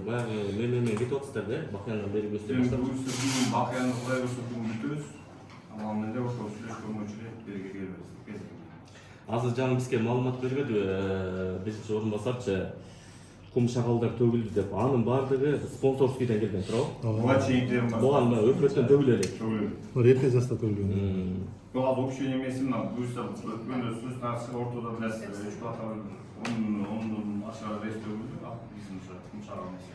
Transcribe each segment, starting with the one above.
баягы менен кетип атасыздар да, бакыяндан бери көздөй баштап. Бакыяны кудай көрсө бүгүн бүтөбүз. Ал менде ошо сүйлөшкөнгө чейин берге келбейбиз. Азыр жаңы бизге маалымат бергенди, биринчи орун басарчы кум шагалдар төгүлдү деп. Анын баардыгы спонсорскийден келген, туурабы? Буга чейин Буган өкмөттөн төгүлө элек. Эрте жашта төгүлгөн. Буга общий эмеси мына буюрса өткөндө сөз нарсы ортодо билесиз, эксплуататор он ашыгы рейс төгүлдү, биздин ошо кум шагал эмеси.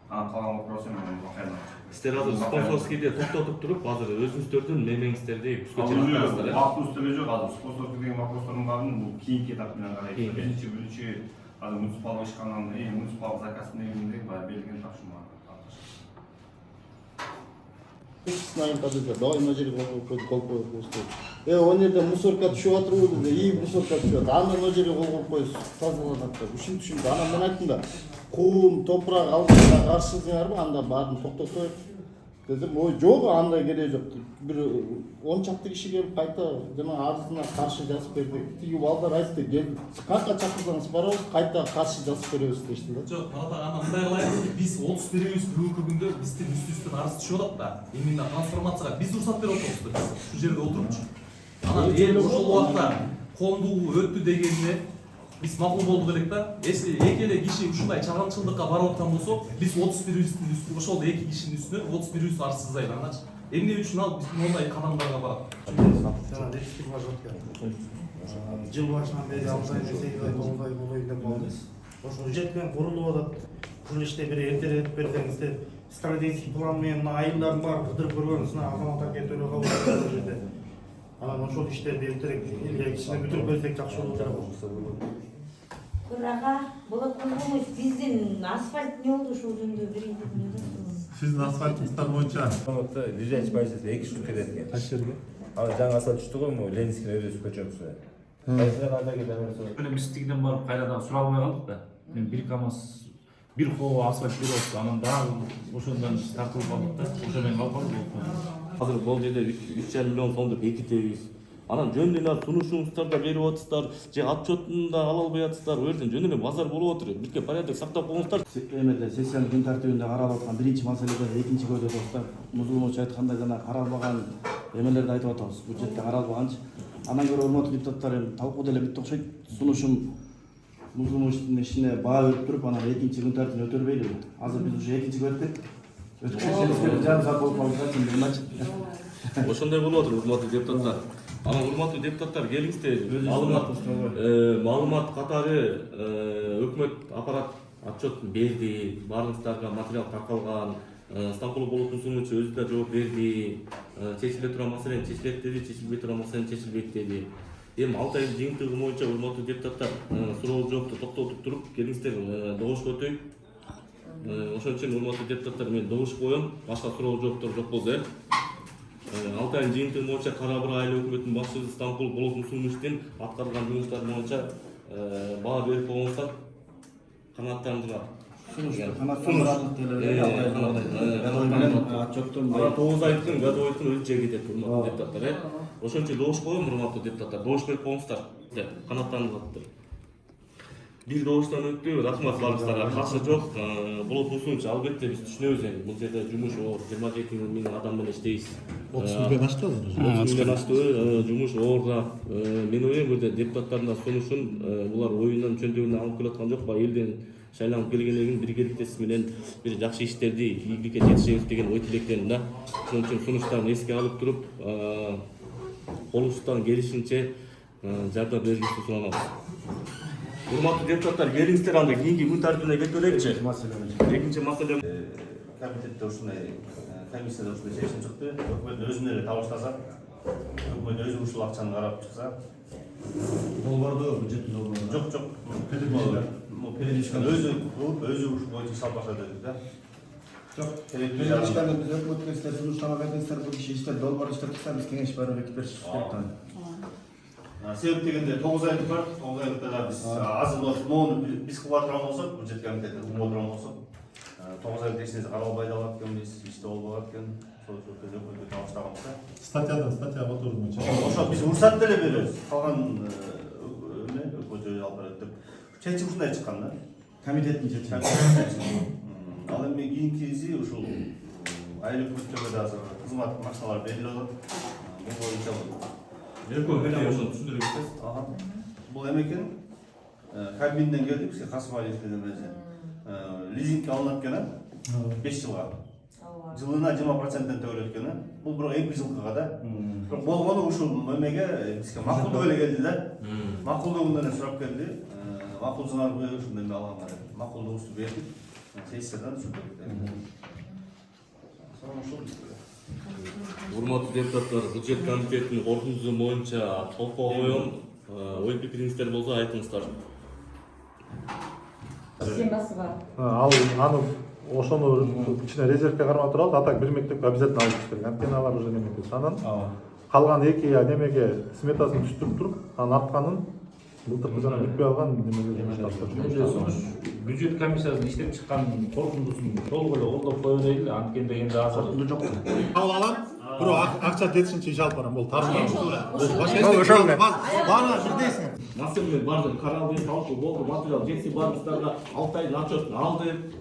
Калган вопрос эми бакыяны. Сиздер азыр спонсорскийде токтотуп туруп, азыр өзүңүздөрдүн мемеңиздерди күчкө чыгарасыздар. Вакытыбыз деле жок, азыр спонсорский деген вопростордун баарын бул кийинки этап менен карайбыз. Биринчи азыр муниципал ишкандан муниципал заказ негизинде баягы берилген тапшырма. Знаем, давай на жерге кол коюп коебуз. Он жерде мусорка түшүп атырбы деп, мусорка түшүп атат. Аны на жерге кол коюп коебуз, тазаланат деп. Ушинтип, анан мен айттым да, кум, топурак алганга каршысыңарбы, анда баарын токтотоюк дедим. Ой, жок, андай кереги жок. Бир 10 чакты киши келип кайта жана арызына каршы жазып берди. Тиги балдар айтты, келип кантка чакырсаңыз барабыз, кайта каршы жазып беребиз дешти да. Жок, Марат ага, мындай кылайлы, биз 30 беребиз бүгүнкү күндө биздин үстүбүздөн арыз түшүп атат да. Именно трансформацияга биз уруксат берип атабыз. Шу жерде отурупчу. Анан эл ошол убакта коомдуу өттү дегенде биз макул болдук элек да. Если эки эле киши ушундай чагымчылдыкка барып аткан болсо, биз 30 берүүбүздүн үстүнө ошол эки кишинин үстүнө 30 берүүбүз арыз сызайлы. Анан эмне үчүн ал биздин мондай кадамдарга барат? Жыл башынан бери 6 ай, 8 ай, 9 ай болоюн деп калдыбыз. Ошол жеткен курулуп атат. Курулушта бир эртерээк берсеңиздер, стратегический план менен айылдардын баарын кыдырып көргөнсүн, азаматтар келип төлөп калып ошол жерде. Анан ошол иштерди эртерээк элге кичине бүтүрүп берсек жакшы болот. Ага, болот болгонбуз биздин асфальт эмне болду ушул жөнүндө бир Сиздин асфальтыңыздар боюнча 100% 2 штук кетет экен. кайсы жерге? Ал жаңы асфальт түштү го, могу Ленинский өйдөсү көчөбүз. Кайсыга кандай кетебиз? Мына биз тигиден барып кайрадан суралбай калдык да. Мен бир КАМАЗ бир коо асфальт берип, анан дагы ошондон тартылып калдык да. Ошо менен калып калдык. Азыр бул жерде 3,5 миллион сомдук экитебиз. Анан жөн эле сунушуңуздар да берип атасыздар, же отчетун да ала албай атасыздар. Ол жерден жөн эле базар болуп атыр. Бирке порядок сактап коюңуздар. Эмеде сессиянын күн тартибинде каралып аткан биринчи маселеде экинчи көйдө достор музулмунча айткандай жана каралбаган эмелерди айтып атабыз. Бюджетте каралбаганчы. Андан көрө урматтуу депутаттар эми талкуу деле бүтүп окшойт. Сунушум музулмуштун ишине баа берип туруп, анан экинчи күн тартибине өтөрбөйлүбү? Азыр биз уже экинчи өттүк. Өткөрсөңүз жарым саат болуп калды да. Ошондой болуп атыр, урматтуу депутаттар. Анан урматтуу депутаттар, келиңиздер. Маалымат катары өкмөт аппарат отчетун берди. Баарыңыздарга материал таркалган. Стамбул болотун сунуучу өзү да жооп берди. Чечиле турган маселени чечилет деди, чечилбей турган маселени чечилбейт деди. Эми 6 айдын жыйынтыгы боюнча урматтуу депутаттар суроо жоопту токтотуп туруп, келиңиздер добуш өтөйүк. Ошон үчүн урматтуу депутаттар, мен добуш коем. Башка суроо жооптор жок болсо 6 айдын жыйынтыгы боюнча Кара Бура айыл өкмөтүнүн башчысы Стамбул болотун сунуучтун аткарган жумуштары боюнча баа берип коюңуздар. Канааттандырат. Канааттандырат деле. Отчеттун 9 айдын годовойдун өзү же кетет, урматтуу депутаттар. Ошон үчүн добуш коем, урматтуу депутаттар. Добуш берип коюңуздар. Канааттандырат. Бир добуштан өттү, рахмат баарыңыздарга. Каршы жок. Болотун сунуучу албетте биз түшүнөбүз эми. Бул жерде жумуш оор, 27 миң адам менен иштейбиз. 30 миллион ашты азыр. 30 миллион ашты, жумуш оор. Мен ойлойм, бул жерде депутаттардын да сунушун булар оюндан чөндөбүнөн алып келаткан жок, элден шайланып келгенден кийин биргеликтес менен бир жакшы иштерди ийгиликке жетишебиз деген ой тилектеним да. Ошон үчүн сунуштарын эске алып туруп, колубуздан келишинче жардам бергенди суранабыз. Урматтуу депутаттар, келиңиздер анда кийинки күн тартибине кетип элекчи. Экинчи маселе Комитетте ушундай комиссияда ушундай чечим чыкты. Өкмөт өзүнө эле табыштаса, өкмөт өзү ушул акчаны карап чыкса. Долбоордо бюджеттин долбоору. Жок. Передишкан өзү ушул боюнча салбаша дедик да. Жок. Передишкан биз өкмөткө силер сунуштама бердиңиздер, бул киши иштеп долбоор иштеп турса биз кеңеш берип экиптерчи керек да. Себеп дегенде 9 айлык бар, 9 айлыкта да биз азыр моуну биз кылып атырган болсок, бюджет комитети кылып отурган болсок, 9 айлык ишинеси каралбай калат экен, иште болбой экен, ошол сөздө өкмөткө табыштаганбыз. Статьяга отургунча. Ошо биз уруксат деле беребиз. Калган эмне көчө алып барат деп. Чечим ушундай чыккан да. Комитеттин чечими. Ал эми кийинкиси ушул айыл өкмөттөргө да азыр кызмат машиналар берилип атат. Бул боюнча Эркөө ошону түшүндүрүп кетесиз. бул эметкен Кабминден келди бизге Касым Алиев деген өзү. Лизингке алынат экен 5 жылга. Жылына 20%-тен төлөт экен. Бул бирок 2 жылга да. Болгону ушул мемеге бизге макулдук эле келди да. Макулдугунан эле сурап келди. Макулсыңарбы ушундай эле алганга деп. Макулдугубузду бердик. Сессиядан сүрдүк. Урматтуу депутаттар, бюджет комитетинин корутундусу боюнча талкууга коем. Ой пикириңиздер болсо айтыңыздар. Системасы бар. Ал аны ошону ичине резервке кармап турабыз. А так бир мектепке обязательно алып чыгыш керек. Анткени алар уже немекес. Анан калган 2 немеге сметасын түзүп туруп, анан артканын былтыркы жана бүтпөй алган немеге сунуш бюджет комиссиясынын иштеп чыккан корутундусун толук эле колдоп кое берели. Анткени дегенде азыр жок. Ал алам. Бирок акча жетишинче иш алып барам. Бул тармак. Ошол эле. Баана бирдейсиңер. Маселе барды, каралды, талкуу болду, материал жетси баарыбыздарга 6 айдын отчетун алды.